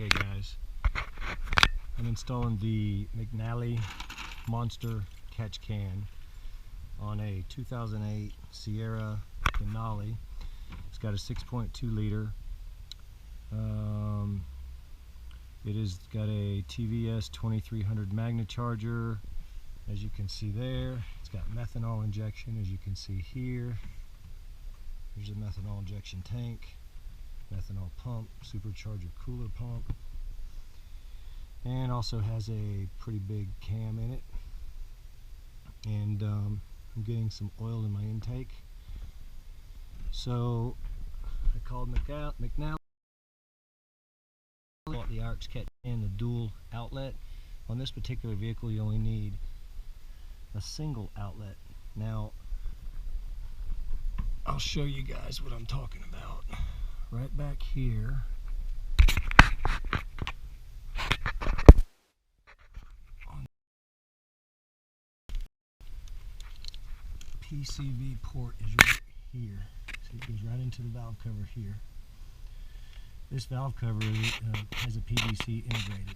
Okay guys, I'm installing the Magnacharger Monster catch can on a 2008 Sierra Denali. It's got a 6.2 liter. It has got a TVS 2300 Magnacharger, as you can see there. It's got methanol injection, as you can see here. Here's a methanol injection tank, methanol pump, supercharger cooler pump, and also has a pretty big cam in it. And I'm getting some oil in my intake. So I called Magnacharger, bought the arch catch and the dual outlet. On this particular vehicle you only need a single outlet. Now I'll show you guys what I'm talking about. Right back here, PCV port is right here. So it goes right into the valve cover here. This valve cover has a PVC integrated.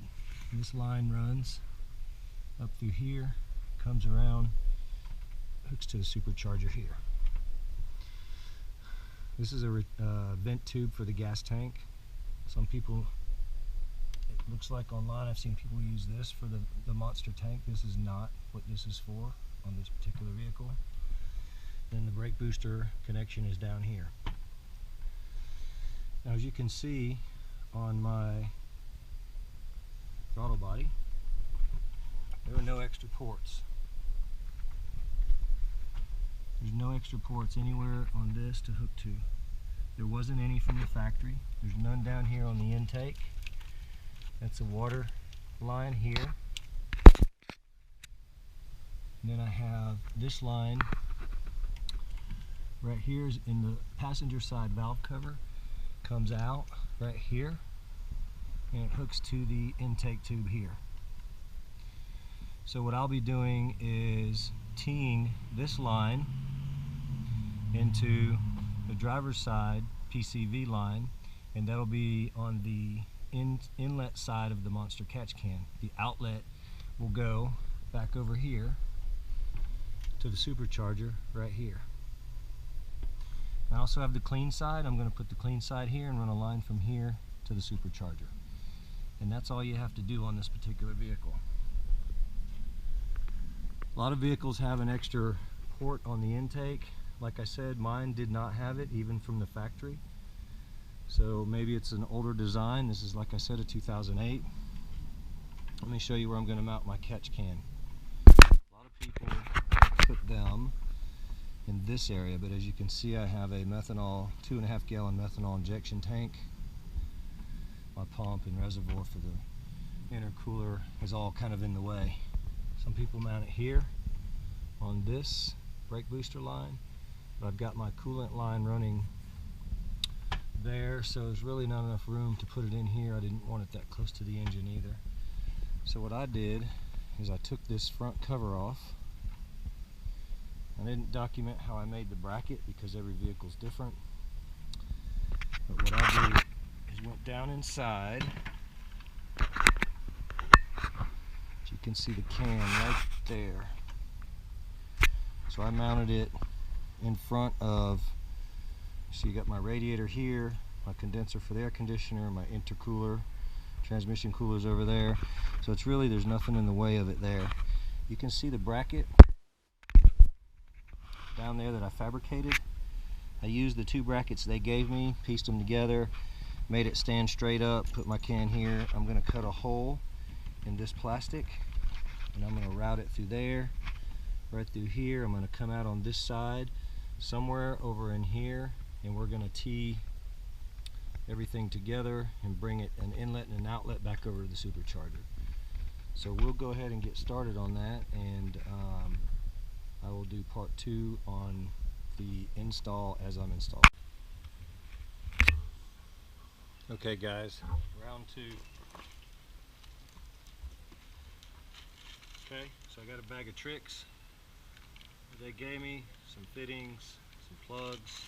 This line runs up through here, comes around, hooks to the supercharger here. This is a vent tube for the gas tank. Some people, it looks like online, I've seen people use this for the monster tank. This is not what this is for on this particular vehicle. Then the brake booster connection is down here. Now as you can see on my throttle body, there are no extra ports. There's no extra ports anywhere on this to hook to. There wasn't any from the factory. There's none down here on the intake. That's a water line here. And then I have this line right here is in the passenger side valve cover. Comes out right here and it hooks to the intake tube here. So what I'll be doing is teeing this line into the driver's side PCV line, and that'll be on the inlet side of the monster catch can. The outlet will go back over here to the supercharger right here. I also have the clean side. I'm going to put the clean side here and run a line from here to the supercharger. And that's all you have to do on this particular vehicle. A lot of vehicles have an extra port on the intake. Like I said, mine did not have it, even from the factory. So maybe it's an older design. This is, like I said, a 2008. Let me show you where I'm going to mount my catch can. A lot of people put them in this area, but as you can see, I have a methanol 2.5 gallon methanol injection tank. My pump and reservoir for the intercooler is all kind of in the way. Some people mount it here on this brake booster line, but I've got my coolant line running there, so there's really not enough room to put it in here. I didn't want it that close to the engine either. So what I did is I took this front cover off. I didn't document how I made the bracket because every vehicle is different. But what I did is went down inside. You can see the can right there. So I mounted it in front of, so you got my radiator here, my condenser for the air conditioner, my intercooler, transmission cooler's over there. So it's really, there's nothing in the way of it there. You can see the bracket down there that I fabricated. I used the two brackets they gave me, pieced them together, made it stand straight up, put my can here. I'm going to cut a hole in this plastic and I'm going to route it through there, right through here. I'm going to come out on this side somewhere over in here, and we're going to tee everything together and bring it an inlet and an outlet back over to the supercharger. So we'll go ahead and get started on that, and I will do part 2 on the install as I'm installing. Okay guys, round 2. Okay, so I got a bag of tricks they gave me, some fittings, some plugs,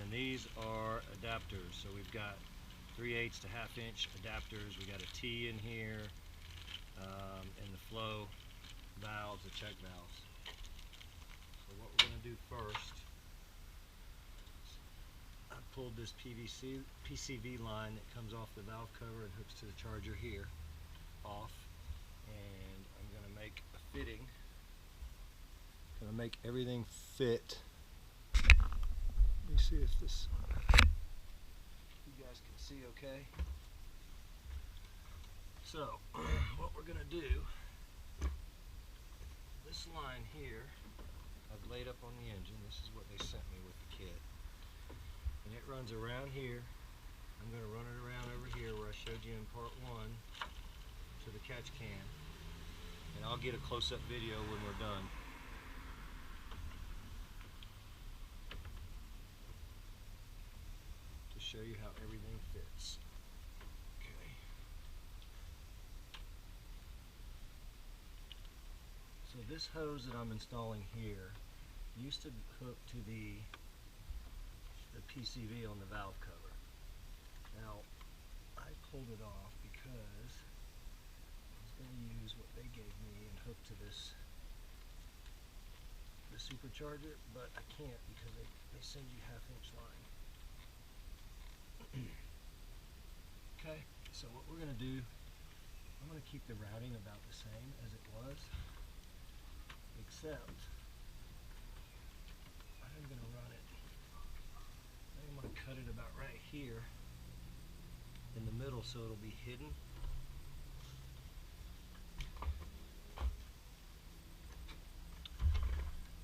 and these are adapters. So we've got 3/8 to 1/2 inch adapters. We got a T in here, and the flow valves, the check valves. So what we're going to do first, I pulled this PCV line that comes off the valve cover and hooks to the charger here off, and I'm going to make a fitting. Going to make everything fit. Let me see if this, you guys can see okay. So what we're going to do, this line here I've laid up on the engine. This is what they sent me with the kit, and it runs around here. I'm going to run it around over here where I showed you in part 1 to the catch can, and I'll get a close-up video when we're done. To show you how everything fits. Okay. So this hose that I'm installing here used to hook to the PCV on the valve cover. Now I pulled it off because I was going to use what they gave me and hook to the Supercharger, but I can't because they send you 1/2 inch line. Okay, so what we're going to do, I'm going to keep the routing about the same as it was, except I'm going to run it, I'm going to cut it about right here in the middle so it'll be hidden.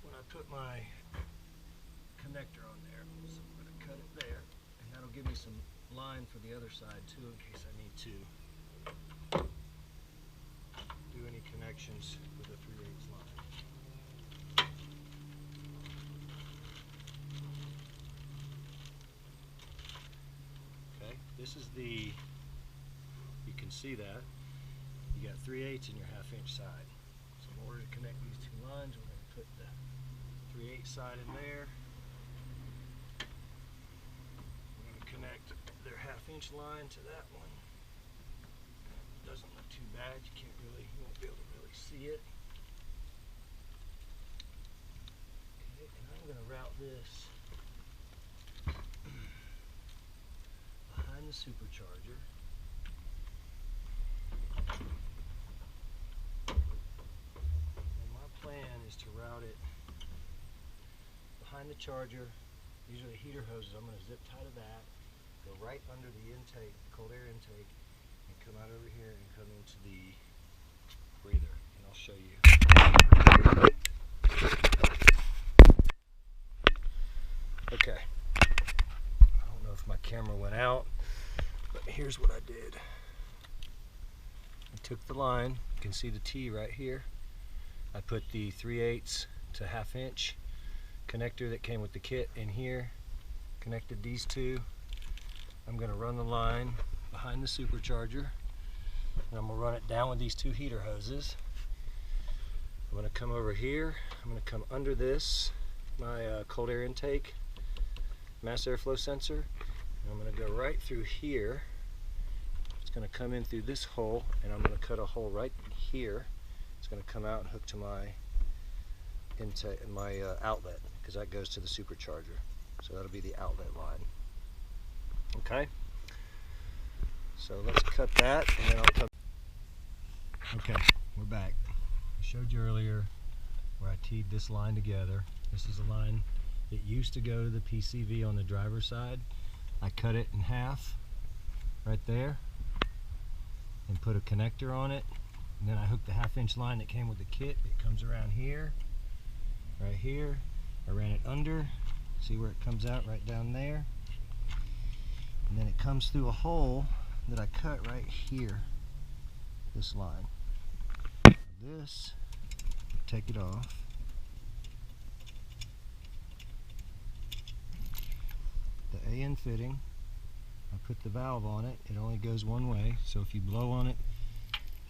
When I put my connector on there, so I'm going to cut it there, and that'll give me some line for the other side too in case I need to do any connections with a 3/8 line. Okay, this is the, you can see that you got 3/8 in your 1/2 inch side. So in order to connect these two lines, we're going to put the 3/8 side in there. We're going to connect their 1/2 inch line to that one. Doesn't look too bad. You won't be able to really see it. Okay, and I'm going to route this behind the Supercharger. And my plan is to route it behind the charger. These are the heater hoses. I'm going to zip tie to that, go right under the intake, cold air intake, and come out over here and come into the breather, and I'll show you. Okay, I don't know if my camera went out, but here's what I did. I took the line, you can see the T right here. I put the 3/8 to 1/2 inch connector that came with the kit in here, connected these two. I'm going to run the line behind the Supercharger, and I'm going to run it down with these two heater hoses. I'm going to come over here, I'm going to come under this, my cold air intake mass airflow sensor, and I'm going to go right through here. It's going to come in through this hole, and I'm going to cut a hole right here. It's going to come out and hook to my intake, my outlet, because that goes to the Supercharger. So that'll be the outlet line. Okay, so let's cut that, and then I'll come. Okay, we're back. I showed you earlier where I teed this line together. This is a line that used to go to the PCV on the driver's side. I cut it in half right there and put a connector on it, and then I hooked the 1/2 inch line that came with the kit. It comes around here, right here. I ran it under, see where it comes out right down there, and then it comes through a hole that I cut right here, this line. This, take it off. The AN fitting, I put the valve on it. It only goes one way, so if you blow on it,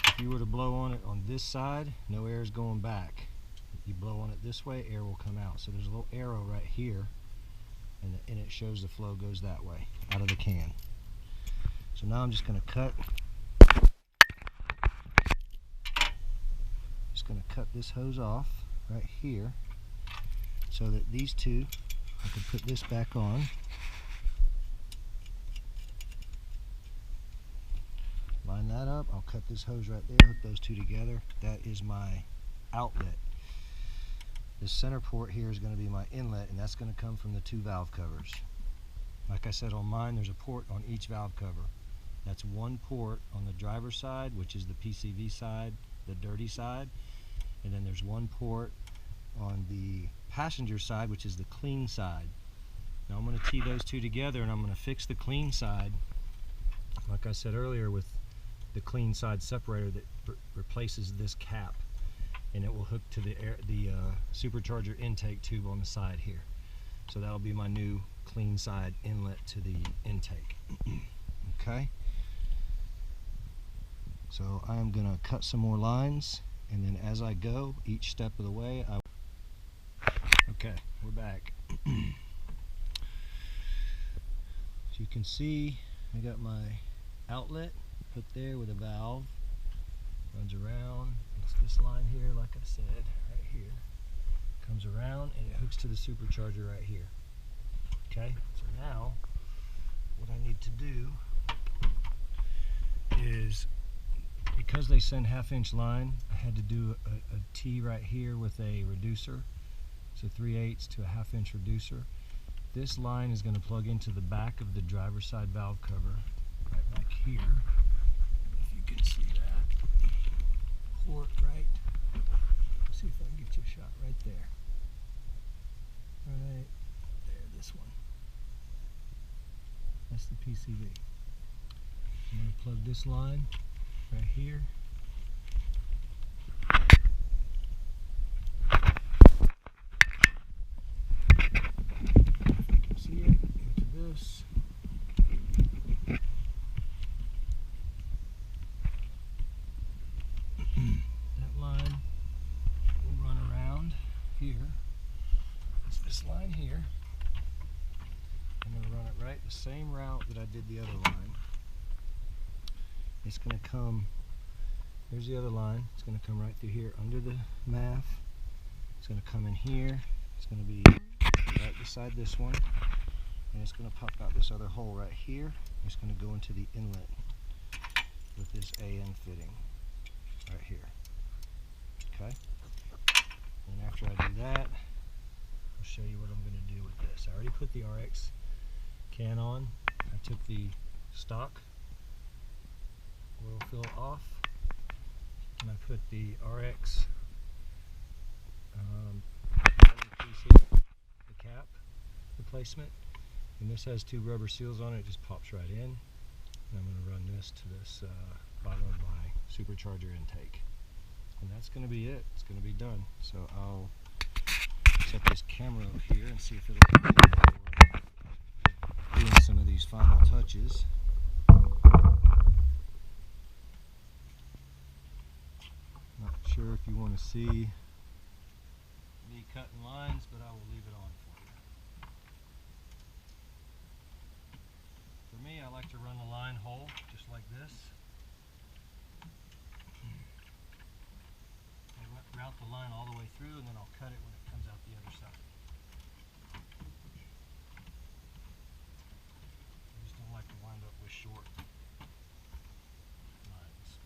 if you were to blow on it on this side, no air is going back. If you blow on it this way, air will come out. So there's a little arrow right here, and it shows the flow goes that way, out of the can. So now I'm just going to cut. Just going to cut this hose off right here, so that these two, I can put this back on. Line that up. I'll cut this hose right there, hook those two together. That is my outlet. This center port here is going to be my inlet, and that's going to come from the two valve covers. Like I said, on mine there's a port on each valve cover. That's one port on the driver's side, which is the PCV side, the dirty side, and then there's one port on the passenger side, which is the clean side. Now I'm going to tee those two together, and I'm going to fix the clean side, like I said earlier, with the clean side separator that replaces this cap, and it will hook to the supercharger intake tube on the side here. So that'll be my new clean side inlet to the intake. Okay, so I'm gonna cut some more lines, and then as I go each step of the way okay, we're back. As you can see, I got my outlet put there with a valve, runs around. It's this line here, like I said, right here, comes around and it hooks to the supercharger right here. Okay, so now what I need to do is, because they send 1/2 inch line, I had to do a T right here with a reducer. So 3/8 to a 1/2 inch reducer. This line is going to plug into the back of the driver's side valve cover, right back here. If you can see that port right. Let's see if I can get you a shot right there. Right there, this one. That's the PCV. I'm going to plug this line right here. That line will run around here. It's this line here. I'm going to run it right the same route that I did the other line. It's going to come, there's the other line. It's going to come right through here under the MAF. It's going to come in here. It's going to be right beside this one. And it's going to pop out this other hole right here. It's going to go into the inlet with this AN fitting right here. Okay? And after I do that, I'll show you what I'm going to do with this. I already put the RX can on. I took the stock oil fill off, and I put the RX piece here, the cap replacement, and this has 2 rubber seals on it. It just pops right in, and I'm going to run this to this bottom of my supercharger intake, and that's going to be it. It's going to be done. So I'll set this camera up here and see if it'll work for doing some of these final touches. Not sure if you want to see me cutting lines, but I will leave it on for you. For me, I like to run the line whole, just like this. I route the line all the way through, and then I'll cut it when it comes out the other side. I just don't like to wind up with short lines.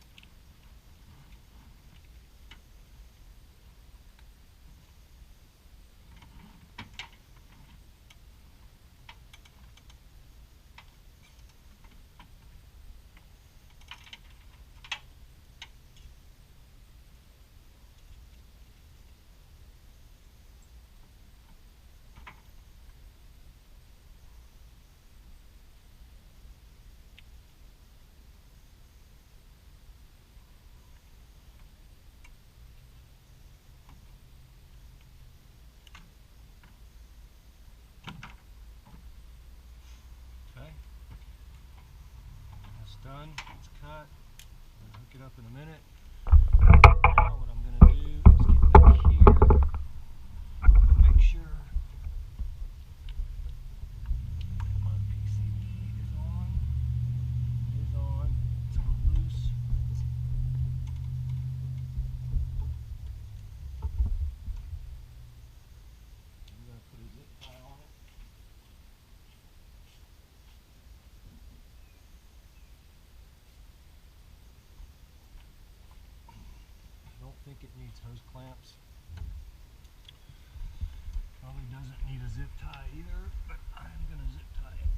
Done, it's cut. I'm going to hook it up in a minute. Now what I'm going to do is get back here and make sure that my PCV is on. It is needs hose clamps. Probably doesn't need a zip tie either, but I'm gonna zip tie it.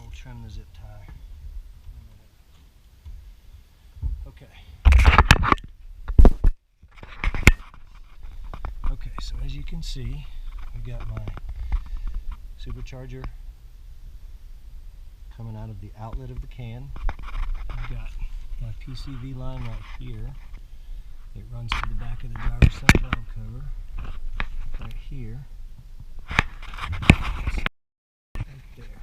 We'll trim the zip tie in a minute. Okay, so as you can see, we got my supercharger coming out of the outlet of the can. I've got my PCV line right here. It runs to the back of the driver's side valve cover right here. Right there.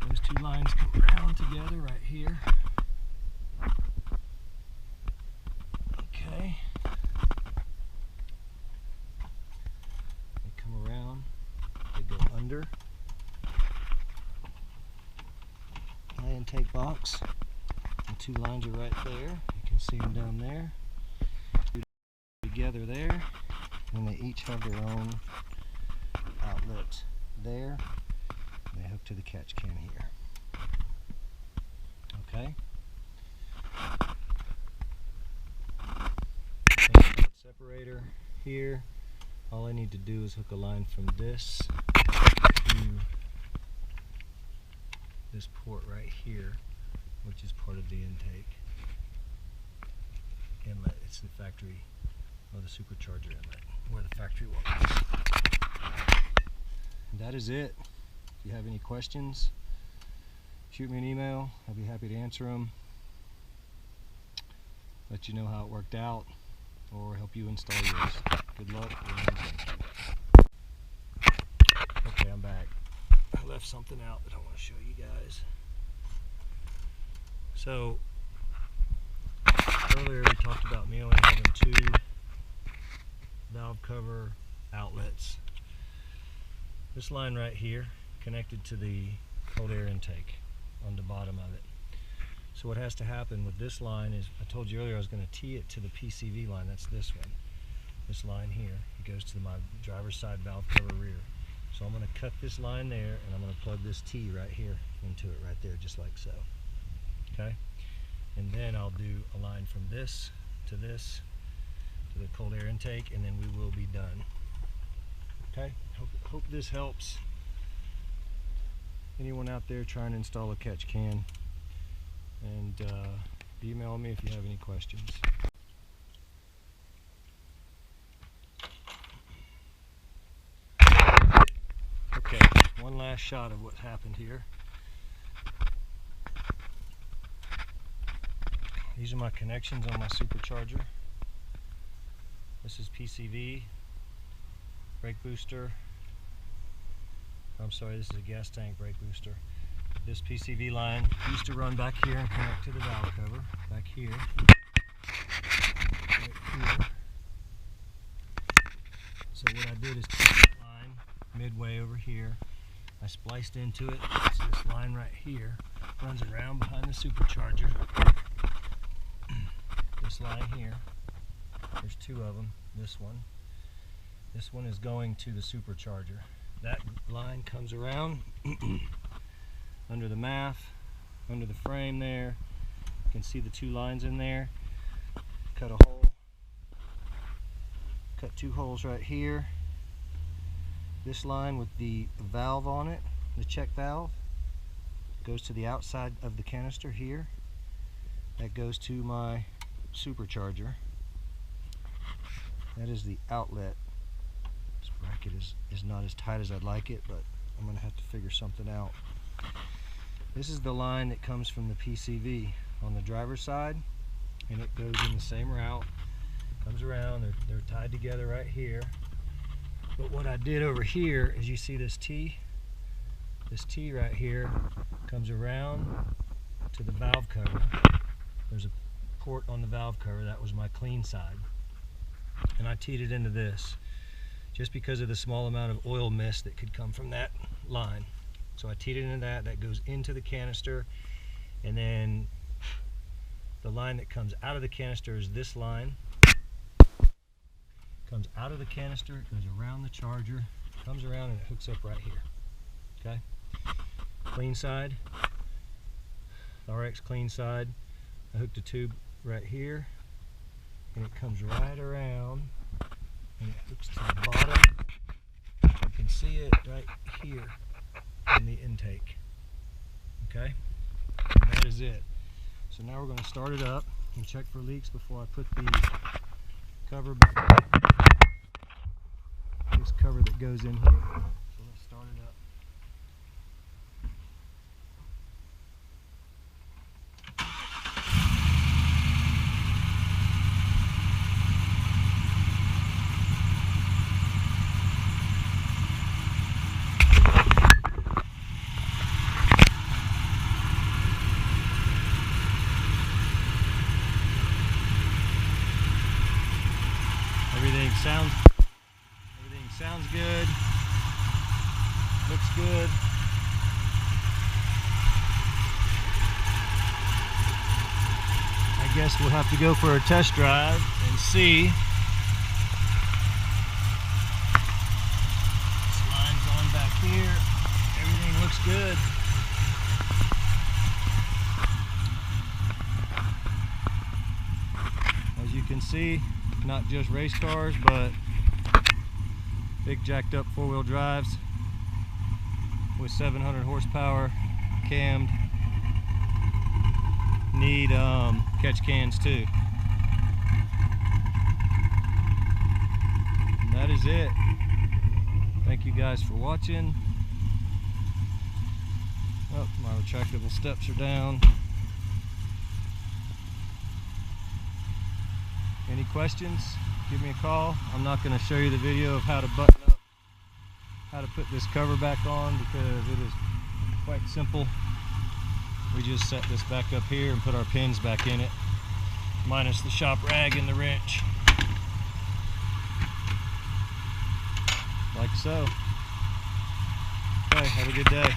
Those two lines come around together right here. Okay. They come around, they go under my intake box. The two lines are right there. You can see them down there. Together there. And they each have their own outlet there. They hook to the catch can here. Okay. Separator here. All I need to do is hook a line from this to this port right here, which is part of the intake inlet. It's the factory, or the supercharger inlet, where the factory was. And that is it. If you have any questions, shoot me an email. I'll be happy to answer them. Let you know how it worked out, or help you install yours. Good luck. Okay, I'm back. I left something out that I want to show you guys. So, earlier we talked about me only having two valve cover outlets. This line right here connected to the cold air intake on the bottom of it. So what has to happen with this line is, I told you earlier I was going to tee it to the PCV line. That's this one. This line here. It goes to my driver's side valve cover rear. So I'm going to cut this line there, and I'm going to plug this T right here into it right there, just like so. Okay? And then I'll do a line from this to the cold air intake, and then we will be done. Okay? Hope this helps anyone out there trying to install a catch can. And email me if you have any questions. Okay, one last shot of what happened here. These are my connections on my supercharger. This is PCV, brake booster. I'm sorry, this is a gas tank brake booster. This PCV line used to run back here and connect to the valve cover, back here, right here. So what I did is take that line midway over here, I spliced into it. So this line right here runs around behind the supercharger. This line here, there's two of them, this one is going to the supercharger. That line comes around under the MAF, under the frame there. You can see the two lines in there. Cut a hole, cut two holes right here. This line with the valve on it, the check valve, goes to the outside of the canister here. That goes to my supercharger. That is the outlet. This bracket is not as tight as I'd like it, but I'm going to have to figure something out. This is the line that comes from the PCV on the driver's side, and it goes in the same route. Comes around, they're tied together right here. But what I did over here is, you see this T right here comes around to the valve cover. There's a port on the valve cover. That was my clean side. and I teed it into this just because of the small amount of oil mist that could come from that line. So I teed it into that goes into the canister, and then the line that comes out of the canister is this line. Comes out of the canister, it goes around the charger, comes around, and it hooks up right here. Okay? Clean side, RX clean side. I hooked a tube right here, and it comes right around, and it hooks to the bottom. You can see it right here in the intake. Okay? And that is it. So now we're going to start it up and check for leaks before I put the cover back. This cover that goes in here. So let's start it up. Everything sounds good, looks good. I guess we'll have to go for a test drive and see. This line's on back here. Everything looks good. As you can see, not just race cars, but big jacked up four-wheel drives with 700 horsepower cammed need catch cans too. And that is it. Thank you guys for watching. Oh, my retractable steps are down. Any questions? Give me a call. I'm not going to show you the video of how to button up, how to put this cover back on, because it is quite simple. We just set this back up here and put our pins back in it, minus the shop rag and the wrench. Like so. Okay, have a good day.